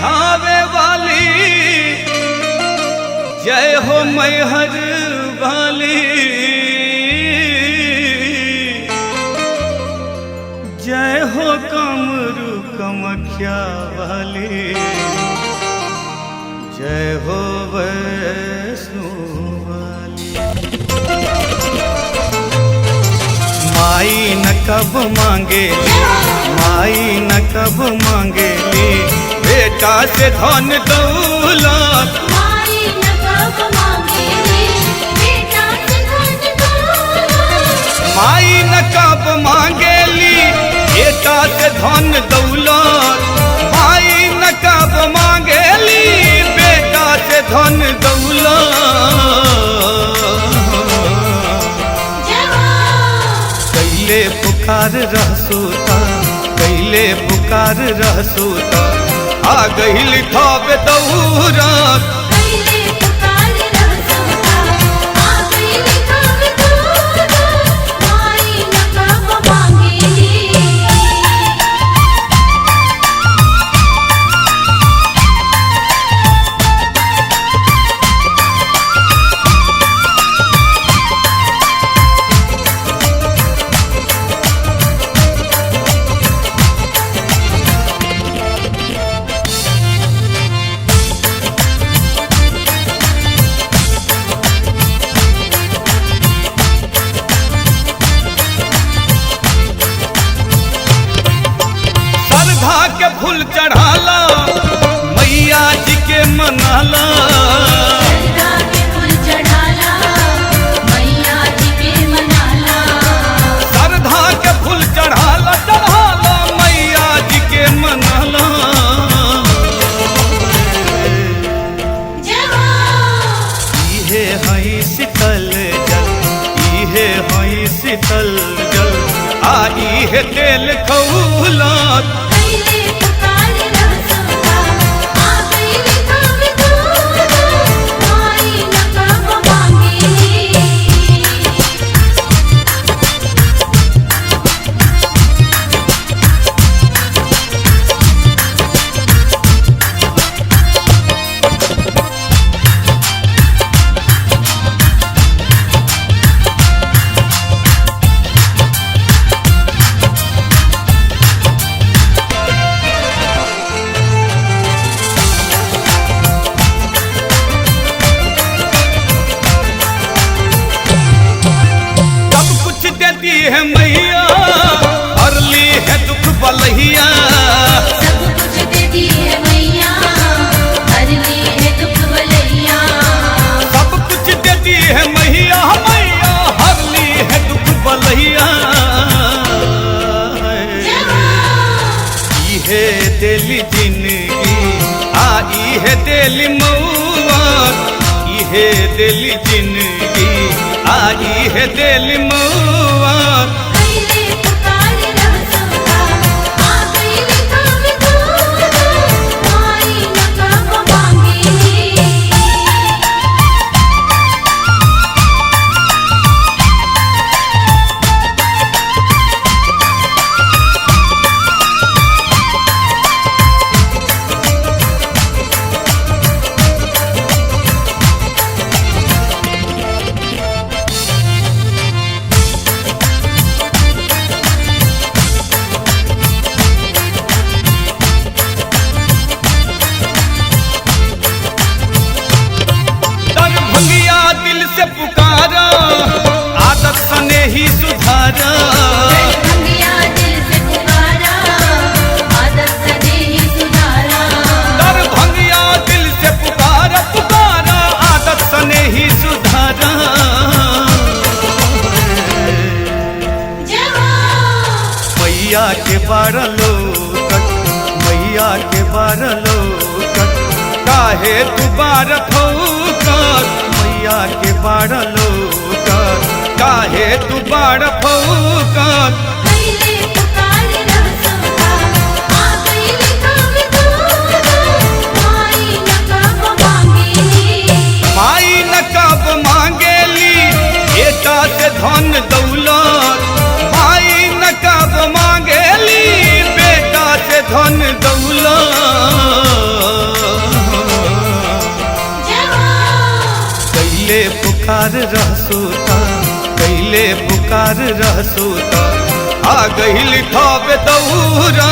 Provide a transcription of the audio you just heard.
थावे वाली, जय हो मैहर वाली, जय हो कामरू कामाख्या वाली, जय हो वैष्णो वाली। माई न कब मांगेली, माई न कब मांगेली, बेटा से धन दौलत। माई न कब मांगेली, बेटा से धन दौलत। माई न कब मांगेली, बेटा से धन दौलत। माई न कब मांगेली, बेटा से धन दौलत। कैले पुकार रहसूता, कैले पुकार रहसूता, आ गइल खावे दौलत। कैले पुकार रहसूता, आ गइल खावे दौलत। माई न कब मांगेली। के फूल चढ़ाला, मैया जी के मनाला। श्रद्धा के फूल चढ़ाला, मैया जी के मनाला। श्रद्धा के फूल चढ़ाला, चढ़ाला मैया जी के मनाला। इहे हई शीतल जल, इहे हई शीतल जल, आ इहे तेल खौलत। कैले पुकार रहसूता, आ गइल खावे दौलत। माई न कब मांगेली। देती है मैया, हरली है दुख बलहिया। सब कुछ देती है मैया, हरली है दुख बलैया। सब कुछ देती है मैया, मैया हरली है दुख बलहिया। इहे दिली जिंदगी, आई है दिली मौत। इहे दिली जिंदगी, आई है दिली मौत। कैले पुकार रहसूता, आ गइल खावे दौलत। माई न कब मांगेली। दरभंगिया दिल से पुकारा, आदत सने ही सुधारा। दरभंगिया दिल से पुकारा, आदत सने ही सुधारा। दरभंगिया दिल से पुकारा, पुकारा आदत सने ही सुधारा। मैया के बारह लोकत, मैया के बारह लोकत, काहे तू बारह फौकत। मैया के बारह लोकत, काहे तू बारह फौकत। कैले पुकार रहसूता, आ गइल खावे दौलत। माई न कब मांगेली। माई न कब मांगेली, बेटा से धन दौलत। माई न कब मांगेली, बेटा से धन दौलत। कैले पुकार रहसूता कैले पुकार रहसूता आ गइल खावे दौरा